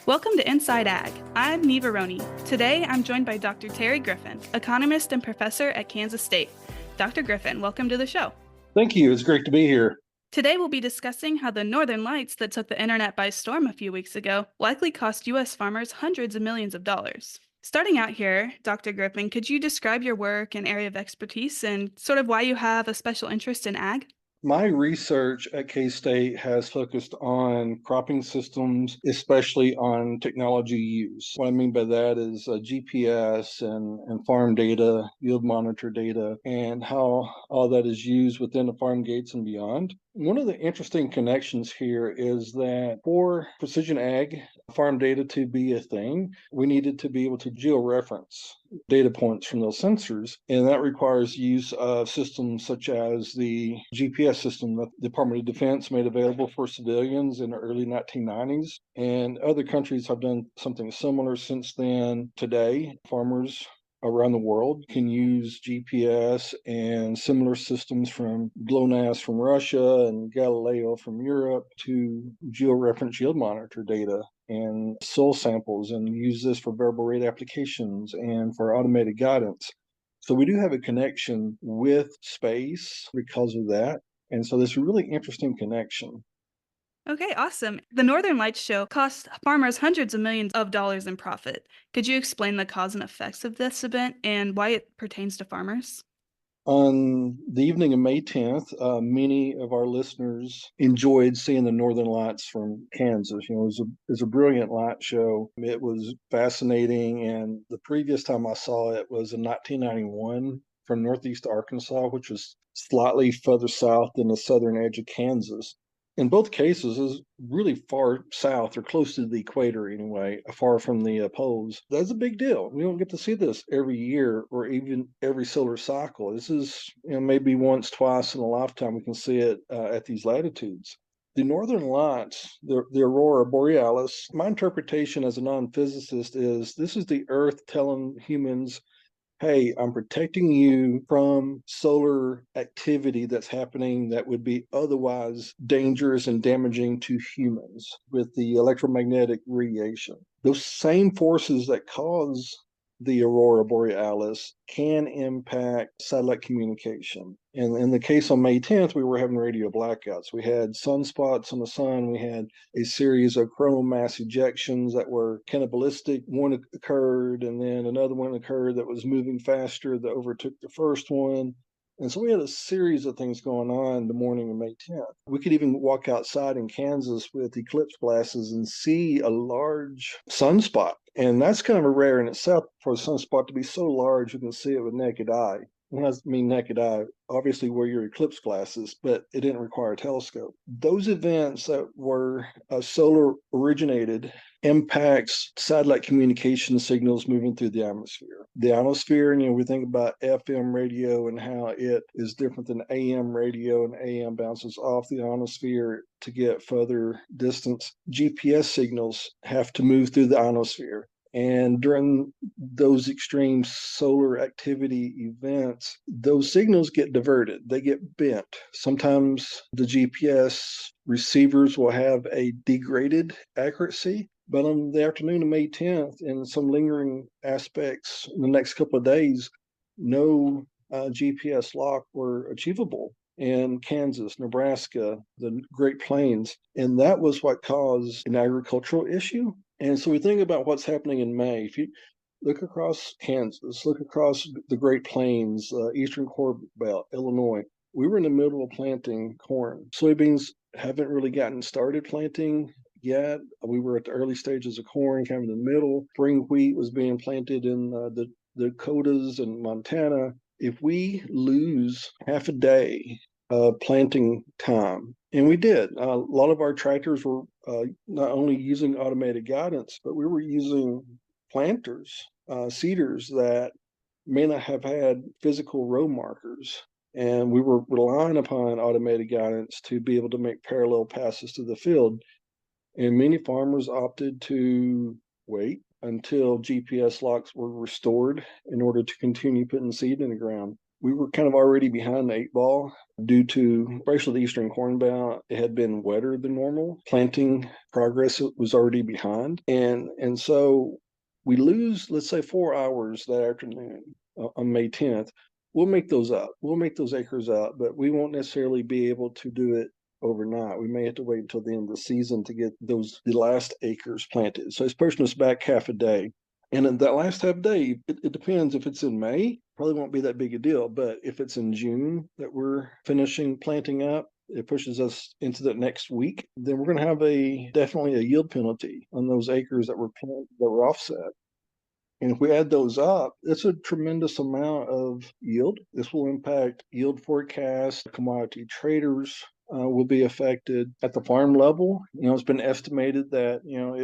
Welcome to Inside Ag. I'm Neva Roney. Today, I'm joined by Dr. Terry Griffin, economist and professor at Kansas State. Dr. Griffin, welcome to the show. Thank you. It's great to be here. Today, we'll be discussing how the northern lights that took the internet by storm a few weeks ago likely cost U.S. farmers hundreds of millions of dollars. Starting out here, Dr. Griffin, could you describe your work and area of expertise and sort of why you have a special interest in ag? My research at K-State has focused on cropping systems, especially on technology use. What I mean by that is GPS and farm data, yield monitor data, and how all that is used within the farm gates and beyond. One of the interesting connections here is that for precision ag, farm data to be a thing, we needed to be able to georeference data points from those sensors, and that requires use of systems such as the GPS system that the Department of Defense made available for civilians in the early 1990s, and other countries have done something similar since then. Today, farmers around the world can use GPS and similar systems from GLONASS from Russia and Galileo from Europe to georeference yield monitor data and soil samples and use this for variable rate applications and for automated guidance. So we do have a connection with space because of that. And so this really interesting connection. Okay, awesome. The Northern Lights show cost farmers hundreds of millions of dollars in profit. Could you explain the cause and effects of this event and why it pertains to farmers? On the evening of May 10th, many of our listeners enjoyed seeing the Northern Lights from Kansas. It was a brilliant light show. It was fascinating. And the previous time I saw it was in 1991 from Northeast Arkansas, which was slightly further south than the southern edge of Kansas. In both cases, is really far south or close to the equator anyway, far from the poles. That's a big deal. We don't get to see this every year or even every solar cycle. This is maybe once, twice in a lifetime we can see it at these latitudes. The northern lights, the aurora borealis, my interpretation as a non-physicist is this is the Earth telling humans, hey, I'm protecting you from solar activity that's happening that would be otherwise dangerous and damaging to humans with the electromagnetic radiation. Those same forces that cause the aurora borealis can impact satellite communication. And in the case on May 10th, we were having radio blackouts. We had sunspots on the sun. We had a series of coronal mass ejections that were cannibalistic. One occurred, and then another one occurred that was moving faster that overtook the first one. And so we had a series of things going on the morning of May 10th. We could even walk outside in Kansas with eclipse glasses and see a large sunspot. And that's kind of a rare in itself for a sunspot to be so large you can see it with naked eye. When I mean naked eye, obviously wear your eclipse glasses, but it didn't require a telescope. Those events that were solar originated impacts satellite communication signals moving through the atmosphere. The atmosphere, we think about FM radio and how it is different than AM radio, and AM bounces off the ionosphere to get further distance. GPS signals have to move through the ionosphere. And during those extreme solar activity events, those signals get diverted, they get bent. Sometimes the GPS receivers will have a degraded accuracy. But on the afternoon of May 10th, in some lingering aspects in the next couple of days, no GPS lock were achievable in Kansas, Nebraska, the Great Plains. And that was what caused an agricultural issue. And so we think about what's happening in May. If you look across Kansas, look across the Great Plains, Eastern Corn Belt, Illinois, we were in the middle of planting corn. Soybeans haven't really gotten started planting yet. We were at the early stages of corn, kind of in the middle. Spring wheat was being planted in the Dakotas and Montana. If we lose half a day of planting time, and we did, a lot of our tractors were not only using automated guidance, but we were using planters, seeders that may not have had physical row markers. And we were relying upon automated guidance to be able to make parallel passes to the field. And many farmers opted to wait until GPS locks were restored in order to continue putting seed in the ground. We were kind of already behind the eight ball due to, especially the Eastern Corn Belt. It had been wetter than normal. Planting progress was already behind. And so we lose, let's say, 4 hours that afternoon on May 10th. We'll make those up. We'll make those acres up, but we won't necessarily be able to do it overnight. We may have to wait until the end of the season to get the last acres planted. So it's pushing us back half a day. And in that last half day, it depends. If it's in May, probably won't be that big a deal. But if it's in June that we're finishing planting up, it pushes us into the next week, then we're going to have definitely a yield penalty on those acres that were offset. And if we add those up, it's a tremendous amount of yield. This will impact yield forecasts. Commodity traders will be affected at the farm level. It's been estimated that,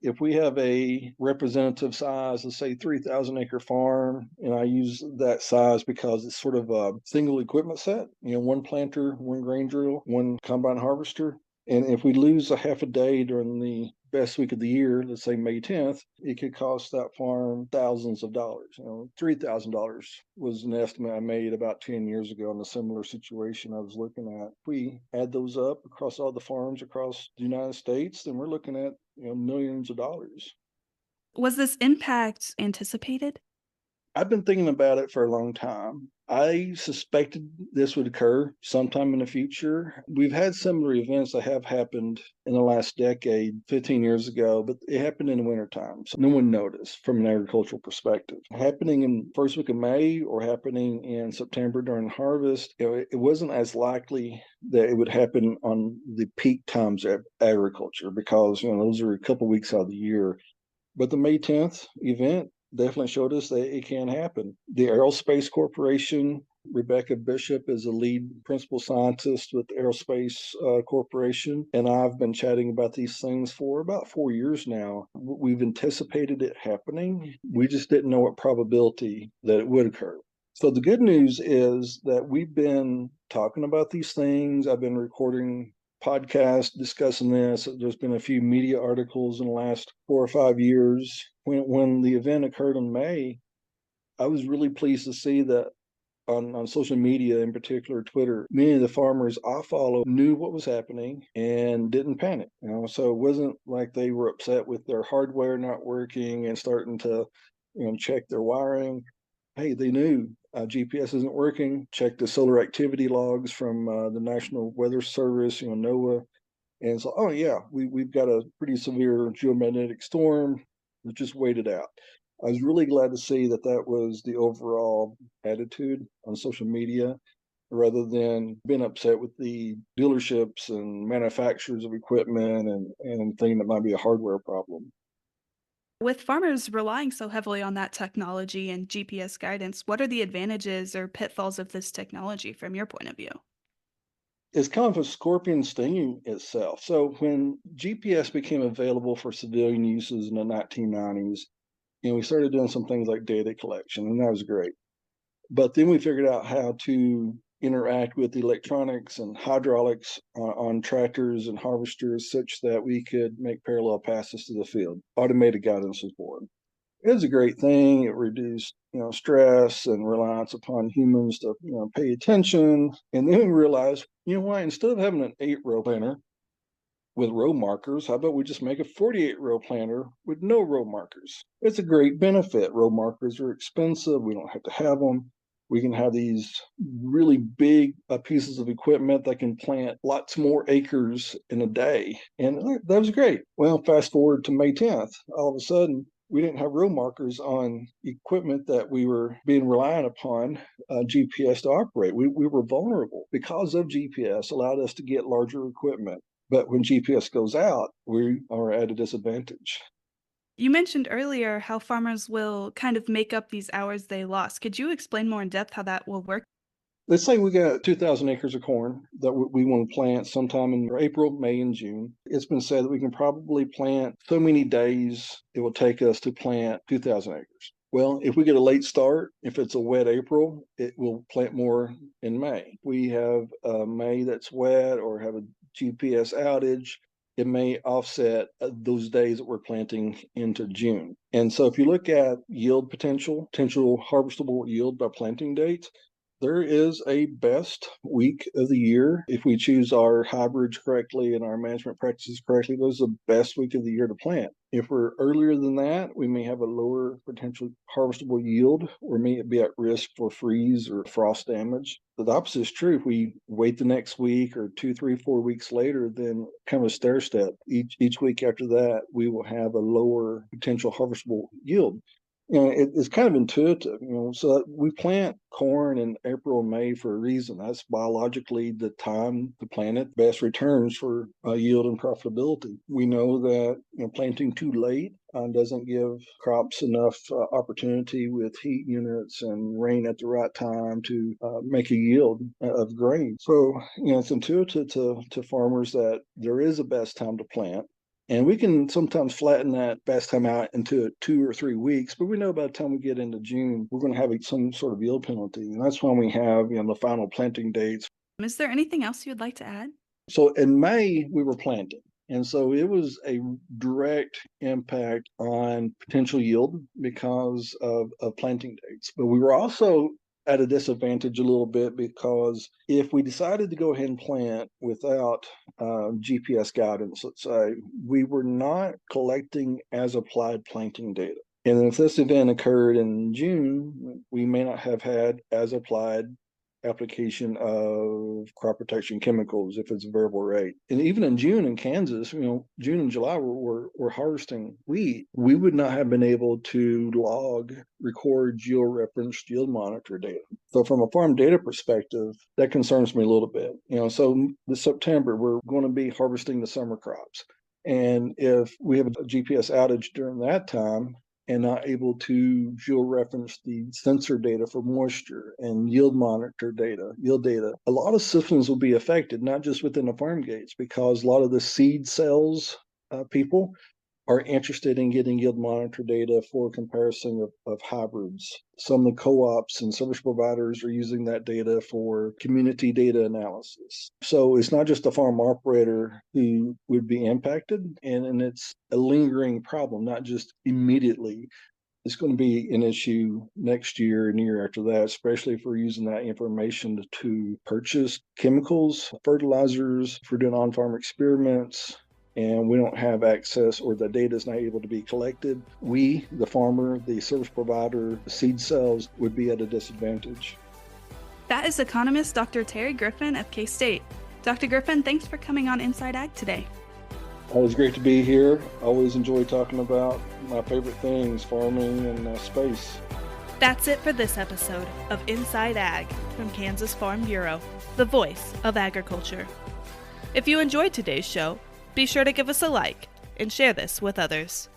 if we have a representative size, let's say 3,000 acre farm, and I use that size because it's sort of a single equipment set, one planter, one grain drill, one combine harvester. And if we lose a half a day during the best week of the year, let's say May 10th, it could cost that farm thousands of dollars. $3,000 was an estimate I made about 10 years ago in a similar situation I was looking at. If we add those up across all the farms across the United States, then we're looking at millions of dollars. Was this impact anticipated? I've been thinking about it for a long time. I suspected this would occur sometime in the future. We've had similar events that have happened in the last decade, 15 years ago, but it happened in the wintertime. So no one noticed from an agricultural perspective. Happening in first week of May or happening in September during harvest, it wasn't as likely that it would happen on the peak times of agriculture because those are a couple of weeks out of the year. But the May 10th event definitely showed us that it can happen. The Aerospace Corporation, Rebecca Bishop is a lead principal scientist with the Aerospace Corporation, and I've been chatting about these things for about 4 years now. We've anticipated it happening. We just didn't know what probability that it would occur. So the good news is that we've been talking about these things. I've been recording podcast discussing this. There's been a few media articles in the last 4 or 5 years. When the event occurred in May, I was really pleased to see that on social media, in particular Twitter, many of the farmers I follow knew what was happening and didn't panic. So it wasn't like they were upset with their hardware not working and starting to check their wiring. Hey, they knew GPS isn't working. Check the solar activity logs from the National Weather Service, NOAA. And so, oh yeah, we've got a pretty severe geomagnetic storm. Let's just wait it out. I was really glad to see that was the overall attitude on social media, rather than being upset with the dealerships and manufacturers of equipment and thinking that might be a hardware problem. With farmers relying so heavily on that technology and GPS guidance, what are the advantages or pitfalls of this technology from your point of view? It's kind of a scorpion stinging itself. So when GPS became available for civilian uses in the 1990s, we started doing some things like data collection, and that was great. But then we figured out how to interact with electronics and hydraulics on tractors and harvesters such that we could make parallel passes to the field. Automated guidance was born. It was a great thing. It reduced, stress and reliance upon humans to, pay attention. And then we realized, what? Instead of having an 8-row planter with row markers, how about we just make a 48-row planter with no row markers? It's a great benefit. Row markers are expensive. We don't have to have them. We can have these really big pieces of equipment that can plant lots more acres in a day. And that was great. Well, fast forward to May 10th, all of a sudden, we didn't have row markers on equipment that we were being reliant upon GPS to operate. We were vulnerable because of GPS allowed us to get larger equipment. But when GPS goes out, we are at a disadvantage. You mentioned earlier how farmers will kind of make up these hours they lost. Could you explain more in depth how that will work? Let's say we got 2,000 acres of corn that we want to plant sometime in April, May, and June. It's been said that we can probably plant so many days it will take us to plant 2,000 acres. Well, if we get a late start, if it's a wet April, it will plant more in May. If we have a May that's wet or have a GPS outage, it may offset those days that we're planting into June. And so if you look at yield potential harvestable yield by planting dates, There is a best week of the year. If we choose our hybrids correctly and our management practices correctly, those are the best week of the year to plant. If we're earlier than that, we may have a lower potential harvestable yield or may be at risk for freeze or frost damage. The opposite is true. If we wait the next week or 2, 3, 4 weeks later, then kind of a stair step. Each week after that, we will have a lower potential harvestable yield. It's kind of intuitive, so we plant corn in April and May for a reason. That's biologically the time to plant it, best returns for yield and profitability. We know that planting too late doesn't give crops enough opportunity with heat units and rain at the right time to make a yield of grain. So, it's intuitive to farmers that there is a best time to plant. And we can sometimes flatten that best time out into 2 or 3 weeks, but we know by the time we get into June, we're going to have some sort of yield penalty. And that's when we have, the final planting dates. Is there anything else you'd like to add? So in May, we were planting. And so it was a direct impact on potential yield because of planting dates. But we were also at a disadvantage a little bit because if we decided to go ahead and plant without GPS guidance, let's say, we were not collecting as applied planting data. And if this event occurred in June, we may not have had as applied application of crop protection chemicals if it's a variable rate. And even in June in Kansas, June and July we're harvesting wheat. We would not have been able to record geo-referenced yield monitor data. So from a farm data perspective, that concerns me a little bit. So this September, we're going to be harvesting the summer crops. And if we have a GPS outage during that time, and not able to geo-reference the sensor data for moisture and yield data. A lot of systems will be affected, not just within the farm gates, because a lot of the seed sales people are interested in getting yield monitor data for comparison of hybrids. Some of the co-ops and service providers are using that data for community data analysis. So it's not just the farm operator who would be impacted, and it's a lingering problem, not just immediately. It's going to be an issue next year and the year after that, especially if we're using that information to purchase chemicals, fertilizers, if we're doing on-farm experiments, and we don't have access or the data is not able to be collected. We, the farmer, the service provider, the seed cells would be at a disadvantage. That is economist Dr. Terry Griffin of K-State. Dr. Griffin, thanks for coming on Inside Ag today. It was great to be here. I always enjoy talking about my favorite things, farming and space. That's it for this episode of Inside Ag from Kansas Farm Bureau, the voice of agriculture. If you enjoyed today's show, be sure to give us a like and share this with others.